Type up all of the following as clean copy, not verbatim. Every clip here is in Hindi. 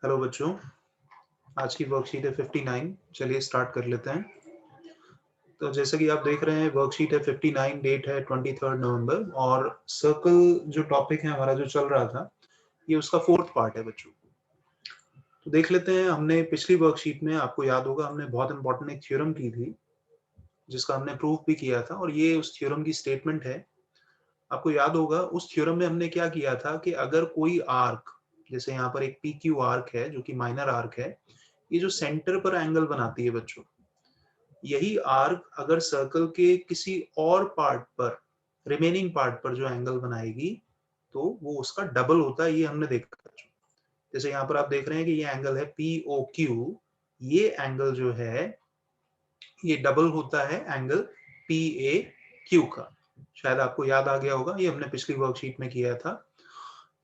हेलो बच्चों, आज की वर्कशीट है 59। चलिए स्टार्ट कर लेते हैं। तो जैसे कि आप देख रहे हैं वर्कशीट है 59, डेट है 23 नवंबर और सर्कल जो टॉपिक है हमारा जो चल रहा था, ये उसका फोर्थ पार्ट है बच्चों। तो देख लेते हैं, हमने पिछली वर्कशीट में आपको याद होगा हमने बहुत इंपॉर्टेंट एक थ्योरम की थी, जिसका हमने प्रूफ भी किया था और ये उस थ्योरम की स्टेटमेंट है। आपको याद होगा उस थ्योरम में हमने क्या किया था कि अगर कोई आर्क, जैसे यहाँ पर एक पी क्यू आर्क है जो कि माइनर आर्क है, ये जो सेंटर पर एंगल बनाती है बच्चों, यही आर्क अगर सर्कल के किसी और पार्ट पर, रिमेनिंग पार्ट पर जो एंगल बनाएगी तो वो उसका डबल होता है। ये हमने देखा बच्चों। जैसे यहाँ पर आप देख रहे हैं कि ये एंगल है पी ओ क्यू, ये एंगल जो है ये डबल होता है एंगल पी ए क्यू का। शायद आपको याद आ गया होगा, ये हमने पिछली वर्कशीट में किया था।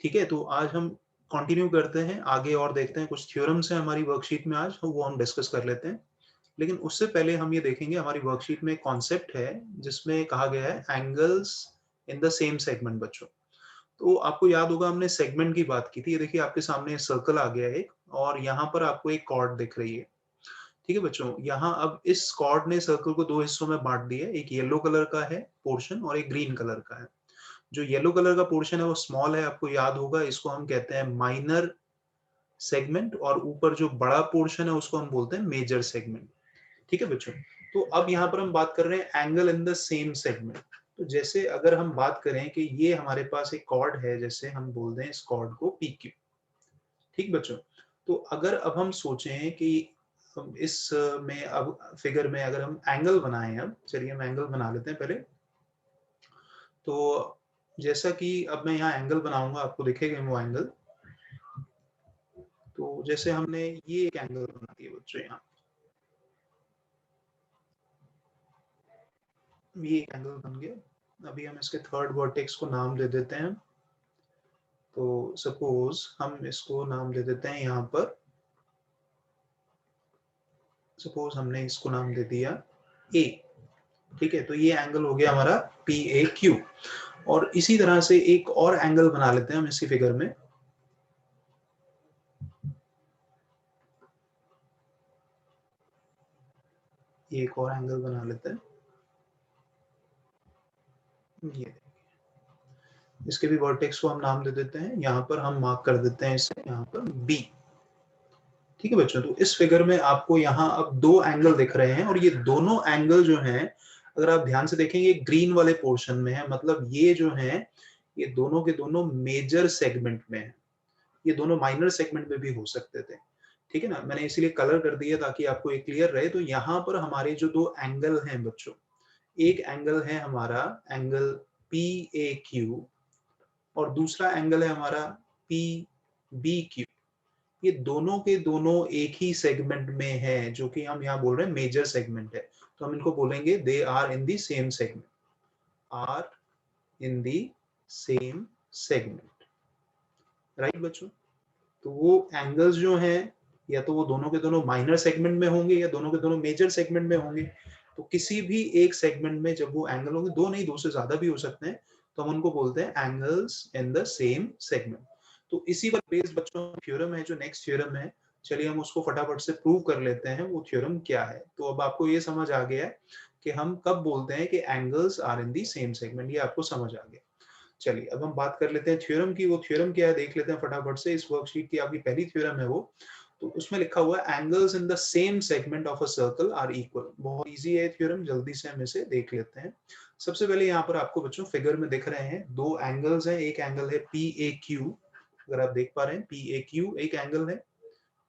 ठीक है, तो आज हम कंटिन्यू करते हैं आगे और देखते हैं कुछ थ्योरम्स हैं हमारी वर्कशीट में, आज वो हम डिस्कस कर लेते हैं। लेकिन उससे पहले हम ये देखेंगे, हमारी वर्कशीट में एक कॉन्सेप्ट है जिसमें कहा गया है angles in the same segment बच्चों। तो आपको याद होगा हमने सेगमेंट की बात की थी। ये देखिए आपके सामने सर्कल आ गया है एक, और यहाँ पर आपको एक कॉर्ड दिख रही है। ठीक है बच्चों, यहाँ अब इस कॉर्ड ने सर्कल को दो हिस्सों में बांट दिया है, एक येलो कलर का है पोर्शन और एक ग्रीन कलर का है। जो येलो कलर का पोर्शन है वो स्मॉल है, आपको याद होगा, इसको हम कहते हैं माइनर सेगमेंट, और ऊपर जो बड़ा पोर्शन है उसको हम बोलते हैं मेजर सेगमेंट। ठीक है बच्चों, तो अब यहाँ पर हम बात कर रहे हैं angle in the same segment. तो जैसे अगर हम बात करें कि ये हमारे पास एक कॉर्ड है, जैसे हम बोल दें इस कॉर्ड को पी क्यू। ठीक बच्चों, तो अगर अब हम सोचें कि हम इस में अब फिगर में अगर हम एंगल बनाएं, अब चलिए हम एंगल बना लेते हैं पहले। तो जैसा कि अब मैं यहाँ एंगल बनाऊंगा, आपको दिखेगा वो एंगल। तो जैसे हमने ये एक एंगल बना दिया बच्चों, यहाँ ये एक एंगल बन गया। अभी हम इसके थर्ड वर्टेक्स को नाम दे देते हैं। तो सपोज हम इसको नाम दे देते हैं यहाँ पर, सपोज हमने इसको नाम दे दिया ए। ठीक है, तो ये एंगल हो गया हमारा पी ए क्यू। और इसी तरह से एक और एंगल बना लेते हैं हम इसी फिगर में। ये एक और एंगल बना लेते हैं, ये इसके भी वर्टेक्स को हम नाम दे देते हैं। यहाँ पर हम मार्क कर देते हैं इसे यहाँ पर बी। ठीक है बच्चों, तो इस फिगर में आपको यहाँ अब दो एंगल दिख रहे हैं, और ये दोनों एंगल जो हैं, अगर आप ध्यान से देखेंगे ग्रीन वाले पोर्शन में है, मतलब ये जो है ये दोनों के दोनों मेजर सेगमेंट में है। ये दोनों माइनर सेगमेंट में भी हो सकते थे। ठीक है ना, मैंने इसीलिए कलर कर दिया ताकि आपको ये क्लियर रहे। तो यहाँ पर हमारे जो दो एंगल हैं बच्चों, एक एंगल है हमारा एंगल पी ए क्यू, और दूसरा एंगल है हमारा पी बी क्यू। ये दोनों के दोनों एक ही सेगमेंट में है, जो कि हम यहाँ बोल रहे हैं मेजर सेगमेंट है। तो हम इनको बोलेंगे they are in the same segment, are in the same segment. Right बच्चों, तो वो एंगल्स जो हैं, या तो वो दोनों के दोनों माइनर सेगमेंट में होंगे या दोनों के दोनों मेजर सेगमेंट में होंगे। तो किसी भी एक सेगमेंट में जब वो एंगल होंगे, दो नहीं दो से ज्यादा भी हो सकते हैं, तो हम उनको बोलते हैं angles in the same segment. तो इसी पर बेस्ड बच्चों थ्योरम है जो नेक्स्ट थ्योरम है। चलिए हम उसको फटाफट से प्रूव कर लेते हैं वो थ्योरम क्या है। तो अब आपको ये समझ आ गया है कि हम कब बोलते हैं कि angles are in the same segment, ये आपको समझ आ गया। चलिए अब हम बात कर लेते हैं थ्योरम की। वो थ्योरम क्या है देख लेते हैं फटाफट से। इस वर्कशीट की आपकी पहली थ्योरम है वो। तो उसमें लिखा हुआ है angles in the same segment of a circle are equal. बहुत इजी है थ्योरम, जल्दी से हम इसे देख लेते हैं। सबसे पहले यहाँ पर आपको बच्चों फिगर में दिख रहे हैं दो एंगल्स हैं। एक एंगल है पी ए क्यू, अगर आप देख पा रहे हैं पी ए क्यू एक एंगल है,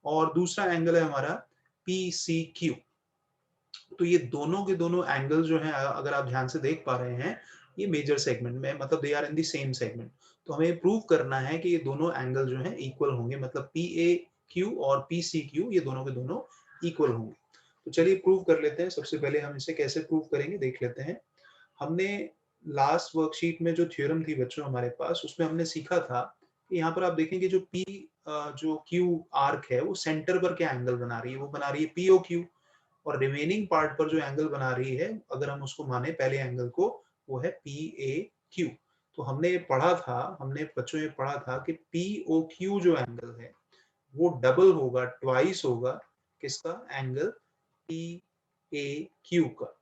और दूसरा एंगल है हमारा पी सी क्यू। तो ये दोनों के दोनों एंगल जो हैं, अगर आप ध्यान से देख पा रहे हैं, ये मेजर सेगमेंट में, मतलब they are in the same segment. तो हमें प्रूव करना है कि ये दोनों एंगल जो हैं इक्वल होंगे, मतलब पी ए क्यू और पी सी क्यू ये दोनों के दोनों इक्वल होंगे। तो चलिए प्रूव कर लेते हैं। सबसे पहले हम इसे कैसे प्रूव करेंगे देख लेते हैं। हमने लास्ट वर्कशीट में जो थ्योरम थी बच्चों हमारे पास, उसमें हमने सीखा था कि यहाँ पर आप देखेंगे जो पी जो क्यू आर्क है वो सेंटर पर क्या एंगल बना रही है, वो बना रही है पी ओ क्यू। और रिमेनिंग पार्ट पर जो एंगल बना रही है, अगर हम उसको माने पहले एंगल को, वो है पी ए क्यू। तो हमने ये पढ़ा था, हमने बच्चों ये पढ़ा था कि पी ओ क्यू जो एंगल है, वो डबल होगा, ट्वाइस होगा किसका, एंगल पी ए क्यू का।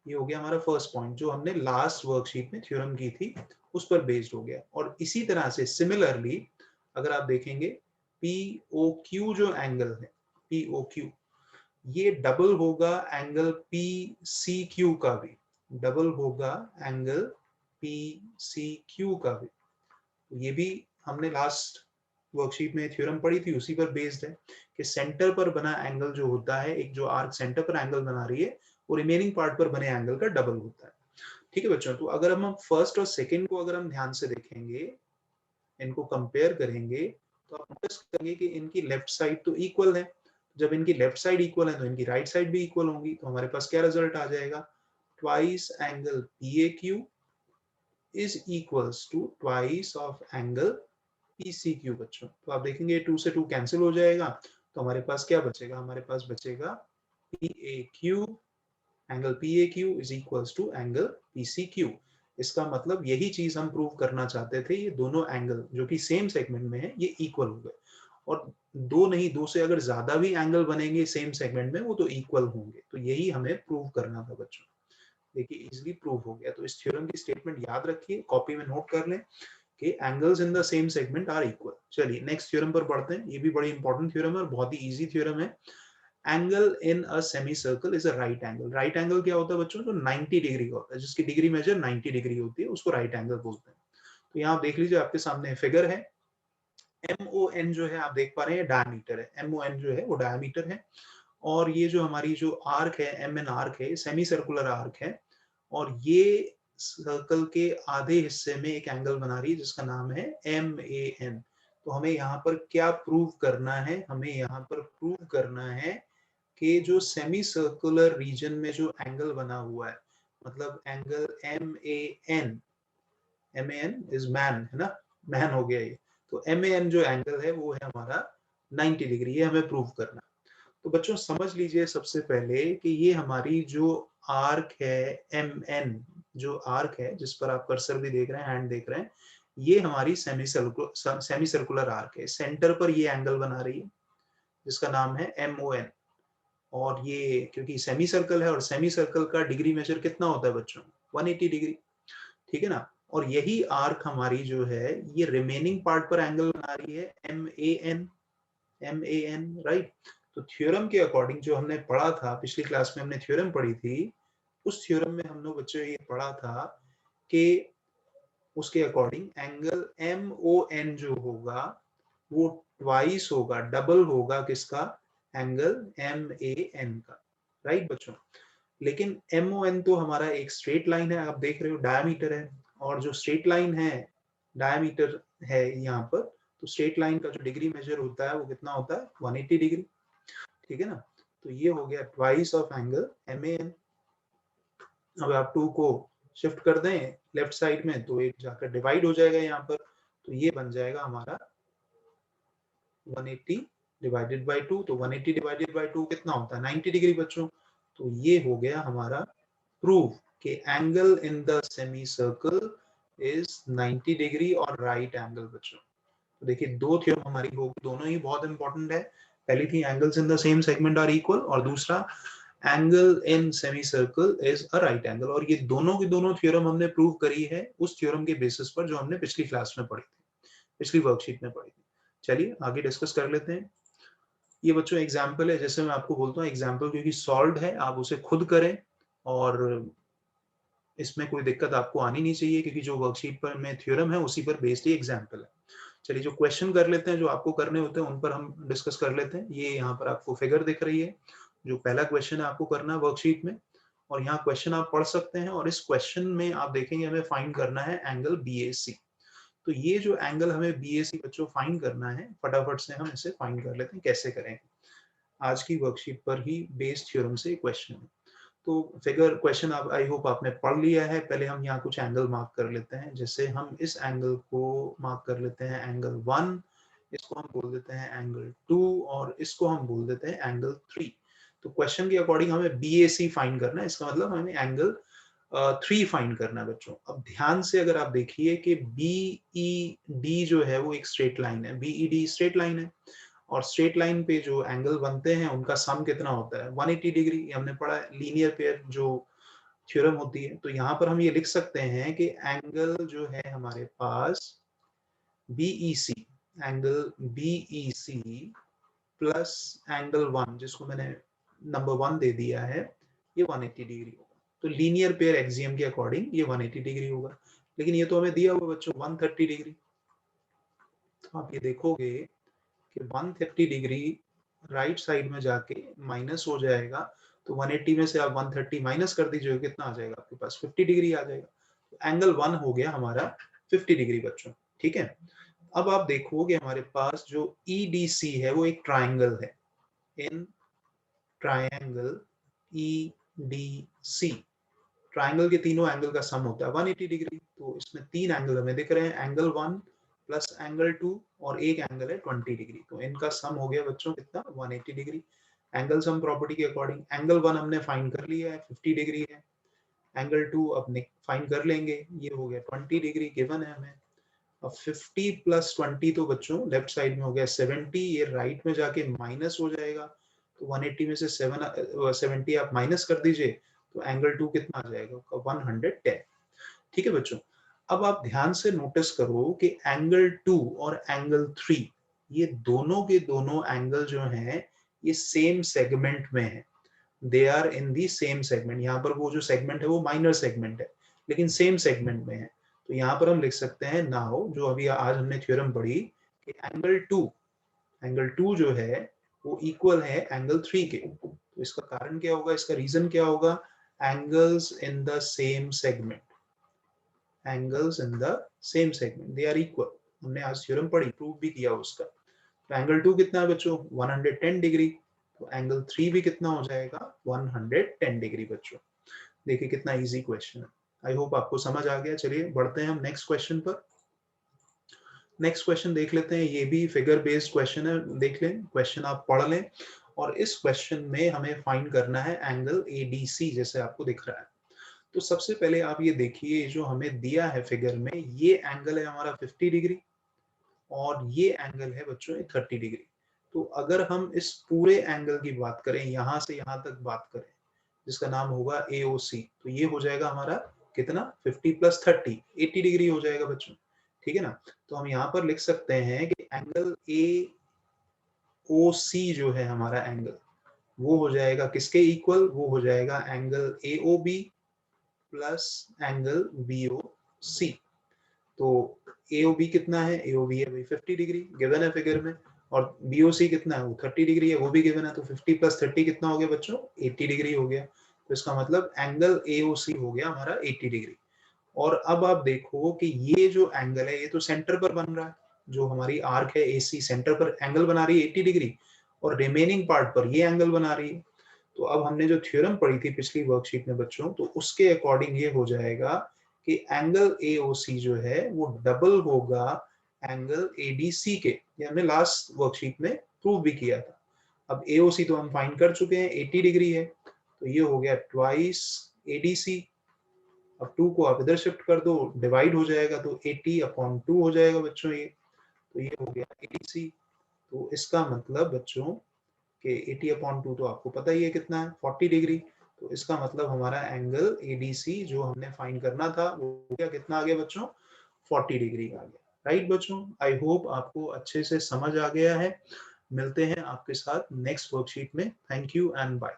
ये हो गया हमारा फर्स्ट पॉइंट जो हमने लास्ट वर्कशीट में थ्योरम की थी, उस पर बेस्ड हो गया। और इसी तरह से सिमिलरली अगर आप देखेंगे पी ओ क्यू जो एंगल है, पी ओ क्यू, ये डबल होगा एंगल पी सी क्यू का भी, डबल होगा एंगल पी सी क्यू का भी। ये भी हमने लास्ट वर्कशीट में थ्योरम पढ़ी थी, उसी पर बेस्ड है कि सेंटर पर बना एंगल जो होता है, एक जो आर्क सेंटर पर एंगल बना रही है, वो रिमेनिंग पार्ट पर बने एंगल का डबल होता है। ठीक है बच्चों, तो अगर हम फर्स्ट और सेकंड को अगर हम ध्यान से देखेंगे, इनको कंपेयर करेंगे, तो आप नोटिस करेंगे कि इनकी लेफ्ट साइड तो इक्वल है। जब इनकी लेफ्ट साइड इक्वल है तो इनकी राइट साइड भी इक्वल होंगी, तो हमारे पास क्या रिजल्ट आ जाएगा, twice angle P A Q is equals to twice of angle P C Q. बच्चों तो आप देखेंगे 2 से 2 कैंसिल हो जाएगा, तो हमारे पास क्या बचेगा, हमारे पास बचेगा P A Q, angle P A Q is equals to angle P C Q. इसका मतलब यही चीज हम प्रूव करना चाहते थे, ये दोनों एंगल जो कि सेम सेगमेंट में है ये इक्वल हो गए। और दो नहीं, दो से अगर ज्यादा भी एंगल बनेंगे सेम सेगमेंट में वो तो इक्वल होंगे, तो यही हमें प्रूव करना था बच्चों। देखिए इजिली प्रूव हो गया। तो इस थ्योरम की स्टेटमेंट याद रखिए, कॉपी में नोट कर लें कि angles in the same segment are equal. चलिए नेक्स्ट थ्योरम पर पढ़ते हैं, ये भी बड़ी इंपॉर्टेंट थ्योरम है और बहुत ही इजी थ्योरम है। Angle in a semi circle is a right angle. Right angle क्या होता है बच्चों, जो 90 डिग्री का होता है, जिसकी डिग्री मेजर 90 डिग्री होती है, उसको राइट एंगल बोलते हैं। तो यहाँ आप देख लीजिए, आपके सामने फिगर है, एम ओ एन जो है आप देख पा रहे हैं डायमीटर है, एम ओ एन जो है वो डायमीटर है। और ये जो हमारी जो आर्क है, एम एन आर्क है, सेमी सर्कुलर आर्क है, और ये सर्कल के आधे हिस्से में एक एंगल बना रही है जिसका नाम है एम ए एन। तो हमें यहाँ पर क्या प्रूव करना है, हमें यहाँ पर प्रूव करना है कि जो सेमी सर्कुलर रीजन में जो एंगल बना हुआ है, मतलब angle M A N, M A N is man है ना, मैन हो गया ये। तो एम ए एन जो एंगल है वो है हमारा 90 डिग्री, ये हमें प्रूव करना। तो बच्चों समझ लीजिए सबसे पहले कि ये हमारी जो आर्क है एम एन, जो आर्क है जिस पर आप कर्सर भी देख रहे हैं, हैंड देख रहे हैं, ये हमारी सेमी सर्कुलर आर्क है। सेंटर पर ये एंगल बना रही है जिसका नाम है एम ओ एन। और ये क्योंकि सेमी सर्कल है और सेमी सर्कल का डिग्री मेजर कितना होता है बच्चों, 180 डिग्री। ठीक है ना। और यही आर्क हमारी जो है ये रिमेनिंग पार्ट पर एंगल बना रही है M A N, M A N, right. तो थ्योरम के अकॉर्डिंग जो हमने पढ़ा था पिछली क्लास में, हमने थ्योरम पढ़ी थी, उस थ्योरम में हम लोग बच्चों ये पढ़ा था कि उसके according angle M O N जो होगा वो ट्वाइस होगा, डबल होगा किसका, एंगल एम ए एन का, राइट बच्चों। लेकिन एम ओ एन तो हमारा एक स्ट्रेट लाइन है, आप देख रहे हो डायमीटर है, और जो स्ट्रेट लाइन है डायमीटर है यहाँ पर, तो स्ट्रेट लाइन का जो डिग्री मेजर होता है वो कितना होता है, 180 डिग्री। ठीक है ना। तो ये हो गया twice of angle M A N. अब आप 2 को शिफ्ट कर दें लेफ्ट साइड में तो एक जाकर डिवाइड हो जाएगा यहाँ पर, तो ये बन जाएगा हमारा 180 डिवाइडेड बाय 2। तो 180 डिवाइडेड बाय 2 कितना होता है, 90 डिग्री बच्चों। तो ये हो गया हमारा प्रूफ कि angle in the semi circle is 90 degree और राइट एंगल बच्चों। तो देखिए दो थ्योरम हमारी होगी, दोनों ही बहुत इंपॉर्टेंट है। पहली थी angles in the same segment are equal, और दूसरा angle in semicircle is a right angle. और ये दोनों की दोनों थ्योरम हमने प्रूव करी है उस थ्योरम के बेसिस पर जो हमने पिछली क्लास में पढ़ी थी, पिछली वर्कशीट में पढ़ी थी। चलिए आगे डिस्कस कर लेते हैं। ये बच्चों एग्जाम्पल है, जैसे मैं आपको बोलता हूँ एग्जाम्पल क्योंकि सॉल्व है, आप उसे खुद करें और इसमें कोई दिक्कत आपको आनी नहीं चाहिए, क्योंकि जो वर्कशीट पर में थ्योरम है उसी पर बेस्ड ही एग्जाम्पल है। चलिए जो क्वेश्चन कर लेते हैं, जो आपको करने होते हैं उन पर हम डिस्कस कर लेते हैं। ये यहाँ पर आपको फिगर दिख रही है, जो पहला क्वेश्चन है आपको करना है वर्कशीट में, और यहाँ क्वेश्चन आप पढ़ सकते हैं। और इस क्वेश्चन में आप देखेंगे हमें फाइंड करना है एंगल बी ए सी। तो ये जो एंगल हमें बी ए सी बच्चों फाइंड करना है, फटाफट से हम इसे फाइंड कर लेते हैं। कैसे करेंगे, आज की वर्कशीट पर ही बेस्ड थ्योरम से क्वेश्चन है। तो फिगर क्वेश्चन आप आई होप आपने पढ़ लिया है। पहले हम यहाँ कुछ एंगल मार्क कर लेते हैं, जैसे हम इस एंगल को मार्क कर लेते हैं एंगल 1, इसको हम बोल देते हैं एंगल 2, और इसको हम बोल देते हैं एंगल 3। तो क्वेश्चन के अकॉर्डिंग हमें बी ए सी फाइंड करना है, इसका मतलब हमें एंगल 3 फाइंड करना है बच्चों। अब ध्यान से अगर आप देखिए कि बी ई डी जो है वो एक स्ट्रेट लाइन है, B E D straight line है, और स्ट्रेट लाइन पे जो एंगल बनते हैं उनका सम कितना होता है 180 डिग्री। ये हमने पढ़ा है लीनियर पेयर जो थ्योरम होती है। तो यहाँ पर हम ये लिख सकते हैं कि एंगल जो है हमारे पास BEC, angle BEC plus angle 1 जिसको मैंने नंबर 1 दे दिया है, ये 180 डिग्री होगा। तो लीनियर पेयर एक्सियम के अकॉर्डिंग ये 180 डिग्री होगा। लेकिन ये तो हमें दिया हुआ बच्चों 130 डिग्री। तो आप ये देखोगे कि 130 डिग्री राइट साइड में जाके माइनस हो जाएगा। तो 180 में से आप 130 माइनस कर दीजिए, कितना आ जाएगा आपके पास 50 डिग्री आ जाएगा। तो एंगल 1 हो गया हमारा 50 डिग्री बच्चों, ठीक है। अब आप देखोगे हमारे पास जो EDC है वो एक ट्राइंगल है। इन ट्राइंगल EDC, ट्राइंगल के तीनों एंगल का सम होता है 180 डिग्री। तो इसमें 3 एंगल हमें दिख रहे हैं, एंगल 1 प्लस एंगल 2 और एक एंगल है 20 डिग्री। तो इनका सम हो गया बच्चों कितना 180 डिग्री। एंगल सम प्रॉपर्टी के अकॉर्डिंग एंगल 1 हमने फाइंड कर लिया है 50 डिग्री है। एंगल 2 अब फाइंड कर लेंगे, ये हो गया 20 डिग्री गिवन है हमें। अब 50 प्लस 20 तो बच्चों लेफ्ट साइड में हो गया 70, ये राइट में जाके माइनस हो जाएगा। तो 180 में से 70 आप माइनस कर दीजिए, तो एंगल 2 कितना आ जाएगा 110। ठीक है बच्चों। अब आप ध्यान से नोटिस करो कि एंगल 2 और एंगल 3 ये दोनों के दोनों एंगल जो हैं ये सेम सेगमेंट में है। They are in the same segment. यहाँ पर वो जो सेगमेंट है वो माइनर सेगमेंट है लेकिन सेम सेगमेंट में है। तो यहाँ पर हम लिख सकते हैं नाउ, जो अभी आज हमने थ्योरम पढ़ी कि एंगल 2 जो है वो इक्वल है एंगल 3 के। तो इसका कारण क्या होगा, इसका रीजन क्या होगा, angles in the same segment, angles in the same segment they are equal. हमने आज थ्योरम पढ़ी, प्रूव भी किया उसका। तो एंगल 2 कितना है बच्चों 110 डिग्री। तो एंगल 3 भी कितना हो जाएगा 110 डिग्री बच्चों। देखिए कितना इजी क्वेश्चन है। आई होप आपको समझ आ गया। चलिए बढ़ते हैं हम नेक्स्ट क्वेश्चन पर। नेक्स्ट क्वेश्चन देख लेते हैं, ये भी फिगर बेस्ड क्वेश्चन है। देख लें क्वेश्चन, आप पढ़ लें। और इस क्वेश्चन में हमें फाइंड करना है एंगल ADC जैसे आपको दिख रहा है। तो सबसे पहले आप ये देखिए जो हमें दिया है फिगर में, ये एंगल है हमारा 50 डिग्री और ये एंगल है बच्चों 30 डिग्री। तो अगर हम इस पूरे एंगल की बात करें, यहां से यहां तक बात करें, जिसका नाम होगा AOC, तो ये हो जाएगा हमारा कितना 50 प्लस 30 80 डिग्री हो जाएगा बच्चों, ठीक है ना। तो हम यहाँ पर लिख सकते हैं कि एंगल AOC जो है हमारा एंगल, वो हो जाएगा किसके इक्वल, वो हो जाएगा angle AOB plus angle BOC। तो AOB कितना है, AOB है भाई 50 डिग्री गिवन है फिगर में, और BOC कितना है वो 30 डिग्री है, वो भी गिवन है। तो 50 प्लस 30 कितना हो गया बच्चों 80 डिग्री हो गया। तो इसका मतलब एंगल AOC हो गया हमारा 80 डिग्री। और अब आप देखो कि ये जो एंगल है ये तो सेंटर पर बन रहा है, जो हमारी आर्क है AC सेंटर पर एंगल बना रही है 80 डिग्री, और रिमेनिंग पार्ट पर ये एंगल बना रही है। तो अब हमने जो थ्योरम पढ़ी थी पिछली वर्कशीट में बच्चों, तो उसके अकॉर्डिंग ये हो जाएगा कि एंगल AOC जो है वो डबल होगा एंगल ADC के। ये हमने लास्ट वर्कशीट में प्रूव भी किया था। अब AOC तो हम फाइंड कर चुके हैं 80 डिग्री है, तो ये हो गया ट्वाइस ADC। अब 2 को आप इधर शिफ्ट कर दो, डिवाइड हो जाएगा, तो 80/2 हो जाएगा बच्चों ये। तो ये हो गया ADC। तो इसका मतलब बच्चों कि 80/2 तो आपको पता ही है कितना है 40 डिग्री। तो इसका मतलब हमारा एंगल ADC जो हमने फाइंड करना था वो क्या कितना आ गया बच्चों 40 डिग्री आ गया। राइट बच्चों, आई होप आपको अच्छे से समझ आ गया है। मिलते हैं आपके साथ नेक्स्ट वर्कशीट में। Thank you and bye.